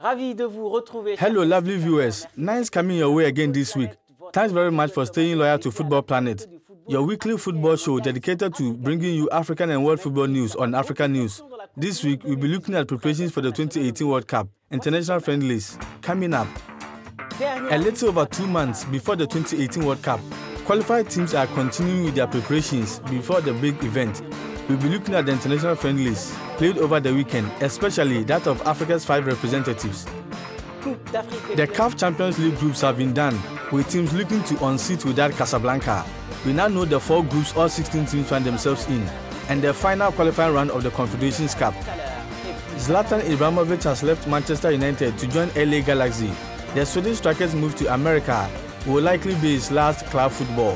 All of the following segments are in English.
Hello, lovely viewers. Nice coming your way again this week. Thanks very much for staying loyal to Football Planet, your weekly football show dedicated to bringing you African and world football news on Africanews. This week, we'll be looking at preparations for the 2018 World Cup, international friendlies, coming up. A little over 2 months before the 2018 World Cup, qualified teams are continuing with their preparations before the big event. We'll be looking at the international friendlies played over the weekend, especially that of Africa's 5 representatives. The CAF Champions League groups have been done, with teams looking to unseat Wydad Casablanca. We now know the 4 groups all 16 teams find themselves in, and the final qualifying round of the Confederations Cup. Zlatan Ibrahimovic has left Manchester United to join LA Galaxy. The Swedish striker's move to America will likely be his last club football.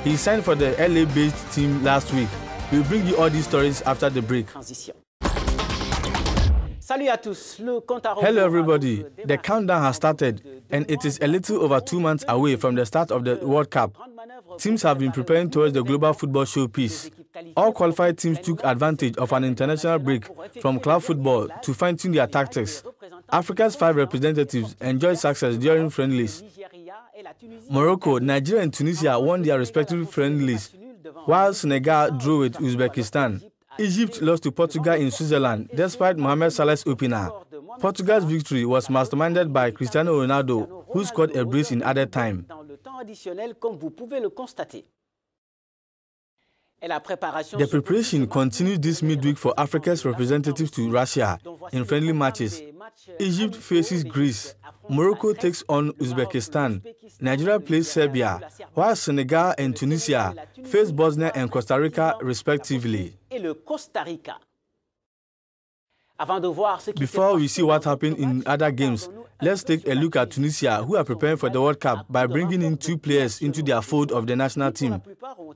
He signed for the LA-based team last week. We'll bring you all these stories after the break. Hello everybody, the countdown has started and it is a little over 2 months away from the start of the World Cup. Teams have been preparing towards the global football showpiece. All qualified teams took advantage of an international break from club football to fine-tune their tactics. Africa's 5 representatives enjoyed success during friendlies. Morocco, Nigeria and Tunisia won their respective friendlies, while Senegal drew with Uzbekistan. Egypt lost to Portugal in Switzerland despite Mohamed Salah's opener. Portugal's victory was masterminded by Cristiano Ronaldo, who scored a brace in added time. The preparation continued this midweek for Africa's representatives to Russia in friendly matches. Egypt faces Greece. Morocco takes on Uzbekistan. Nigeria plays Serbia, while Senegal and Tunisia face Bosnia and Costa Rica respectively. Before we see what happened in other games, let's take a look at Tunisia, who are preparing for the World Cup by bringing in 2 players into their fold of the national team.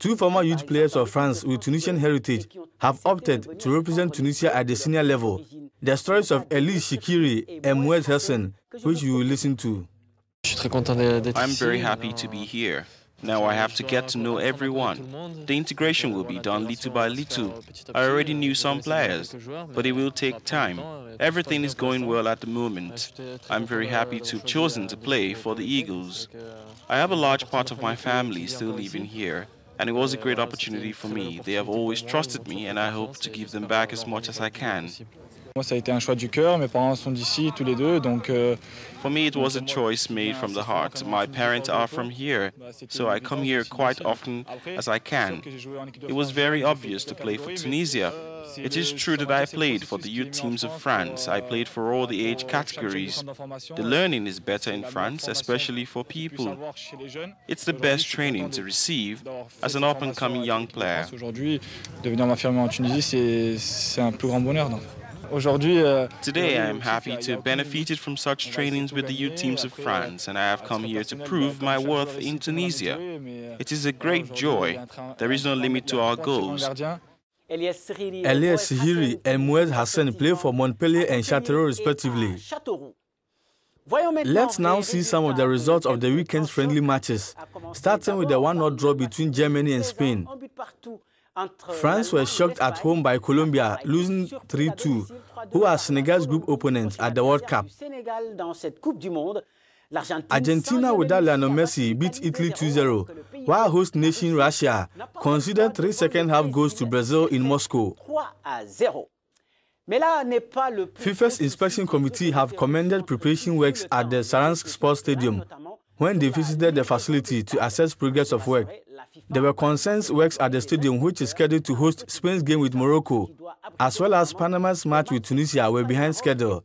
2 former youth players of France with Tunisian heritage have opted to represent Tunisia at the senior level. The stories of Elise Shikiri and Moued Hassan, which you will listen to. I'm very happy to be here. Now I have to get to know everyone. The integration will be done little by little. I already knew some players, but it will take time. Everything is going well at the moment. I'm very happy to have chosen to play for the Eagles. I have a large part of my family still living here, and it was a great opportunity for me. They have always trusted me, and I hope to give them back as much as I can. Moi, ça a été un choix du cœur. Mes parents sont d'ici, tous les deux, donc. For me, it was a choice made from the heart. My parents are from here, so I come here quite often as I can. It was very obvious to play for Tunisia. It is true that I played for the youth teams of France. I played for all the age categories. The learning is better in France, especially for people. It's the best training to receive as an up-and-coming young player. Aujourd'hui, devenir m'affirmer en Tunisie, c'est un plus grand bonheur. Today I am happy to have benefited from such trainings with the youth teams of France, and I have come here to prove my worth in Tunisia. It is a great joy. There is no limit to our goals. Elias Sihiri and Moued Hassan play for Montpellier and Châteauroux respectively. Let's now see some of the results of the weekend's friendly matches, starting with the 1-0 draw between Germany and Spain. France were shocked at home by Colombia, losing 3-2, who are Senegal's group opponents at the World Cup. Argentina without Lionel Messi beat Italy 2-0, while host nation Russia conceded 3 second-half goals to Brazil in Moscow. FIFA's inspection committee have commended preparation works at the Saransk Sports Stadium when they visited the facility to assess progress of work. There were concerns works at the stadium, which is scheduled to host Spain's game with Morocco, as well as Panama's match with Tunisia were behind schedule.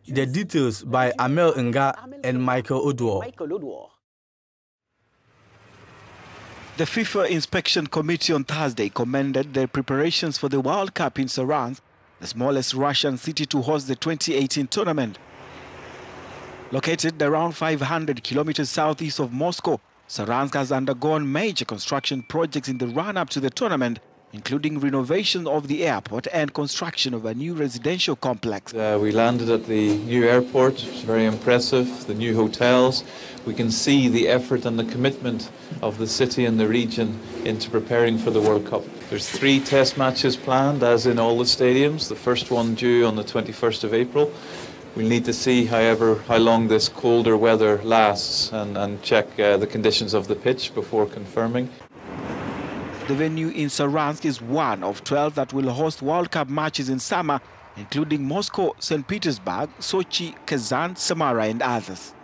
The details by Amel Nga and Michael Odwar. The FIFA Inspection Committee on Thursday commended the preparations for the World Cup in Saransk, the smallest Russian city to host the 2018 tournament. Located around 500 kilometers southeast of Moscow, Saransk has undergone major construction projects in the run-up to the tournament, including renovation of the airport and construction of a new residential complex. We landed at the new airport. It's very impressive. The new hotels. We can see the effort and the commitment of the city and the region into preparing for the World Cup. There's 3 test matches planned, as in all the stadiums. The first one due on the 21st of April. We'll need to see, however, how long this colder weather lasts and check the conditions of the pitch before confirming. The venue in Saransk is one of 12 that will host World Cup matches in summer, including Moscow, St. Petersburg, Sochi, Kazan, Samara and others.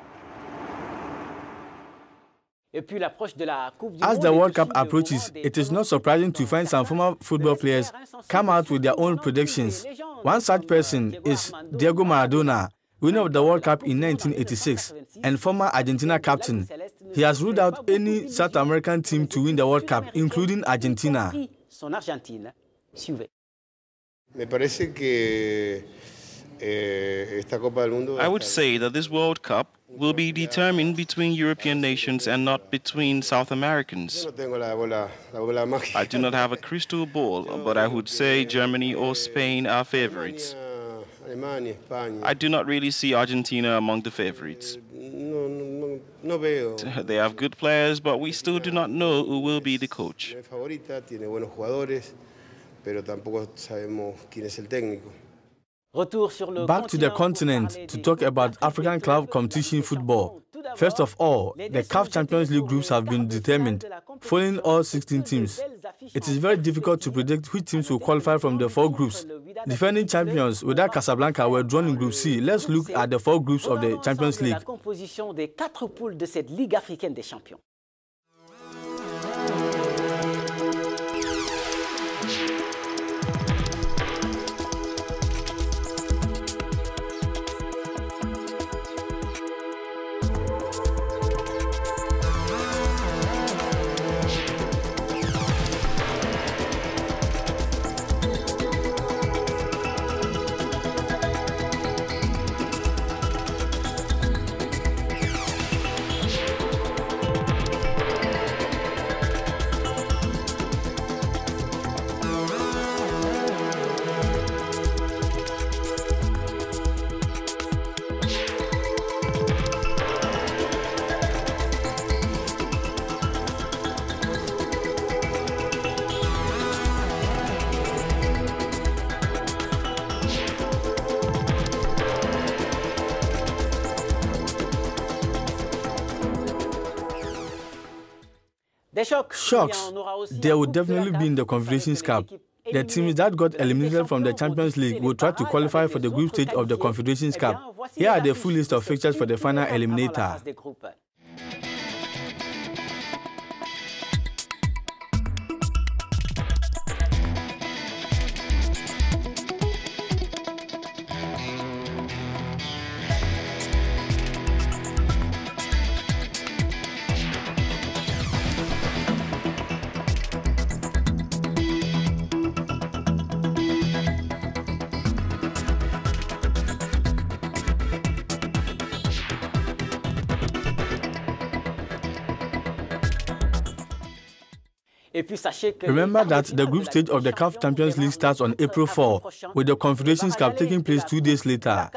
As the World Cup approaches, it is not surprising to find some former football players come out with their own predictions. One such person is Diego Maradona, winner of the World Cup in 1986 and former Argentina captain. He has ruled out any South American team to win the World Cup, including Argentina. I would say that this World Cup will be determined between European nations and not between South Americans. I do not have a crystal ball, but I would say Germany or Spain are favorites. I do not really see Argentina among the favorites. They have good players, but we still do not know who will be the coach. Back to the continent to talk about African club competition football. First of all, the CAF Champions League groups have been determined, following all 16 teams. It is very difficult to predict which teams will qualify from the 4 groups. Defending champions Wydad Casablanca were drawn in Group C. Let's look at the 4 groups of the Champions League. Shocks. There will definitely be in the Confederations Cup. The teams that got eliminated from the Champions League will try to qualify for the group stage of the Confederations Cup. Here are the full list of fixtures for the final eliminator. Remember that the group stage of the CAF Champions League starts on April 4, with the Confederations Cup taking place 2 days later.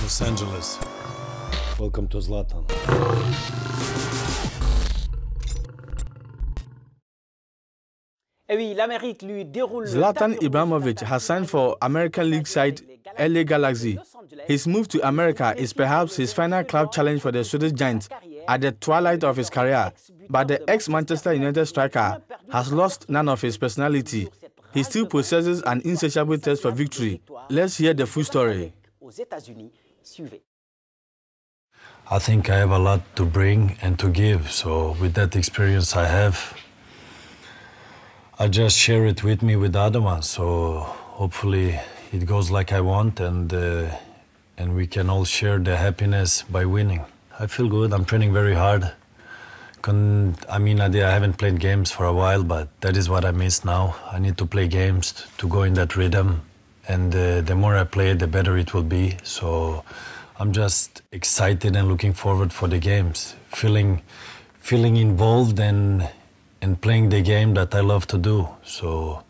Los Angeles. Welcome to Zlatan. Zlatan Ibrahimovic has signed for American League side LA Galaxy. His move to America is perhaps his final club challenge for the Swedish Giants at the twilight of his career, but the ex-Manchester United striker has lost none of his personality. He still possesses an insatiable thirst for victory. Let's hear the full story. I think I have a lot to bring and to give, so with that experience I have, I just share it with me with the other ones, so hopefully it goes like I want and we can all share the happiness by winning. I feel good, I'm training very hard. I haven't played games for a while, but that is what I miss now. I need to play games to go in that rhythm, and the more I play, the better it will be. So I'm just excited and looking forward for the games, feeling involved and playing the game that I love to do. So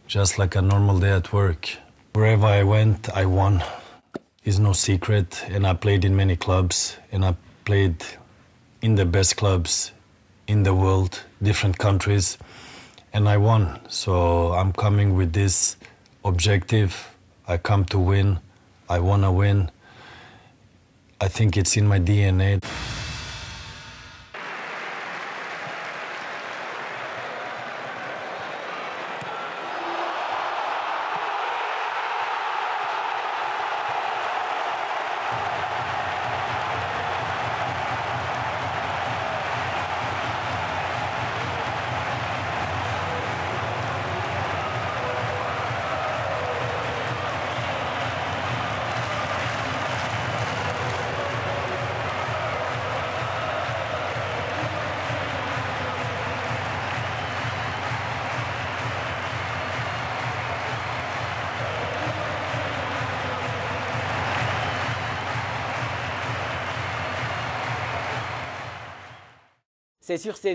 just like a normal day at work. Wherever I went, I won. is no secret, and I played in many clubs, and I played in the best clubs in the world, different countries, and I won. So I'm coming with this objective. I come to win. I want to win. I think it's in my DNA.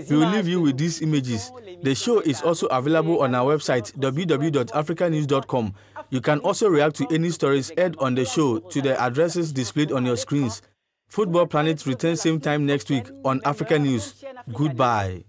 We will leave you with these images. The show is also available on our website, www.africanews.com. You can also react to any stories aired on the show to the addresses displayed on your screens. Football Planet returns same time next week on Africa News. Goodbye.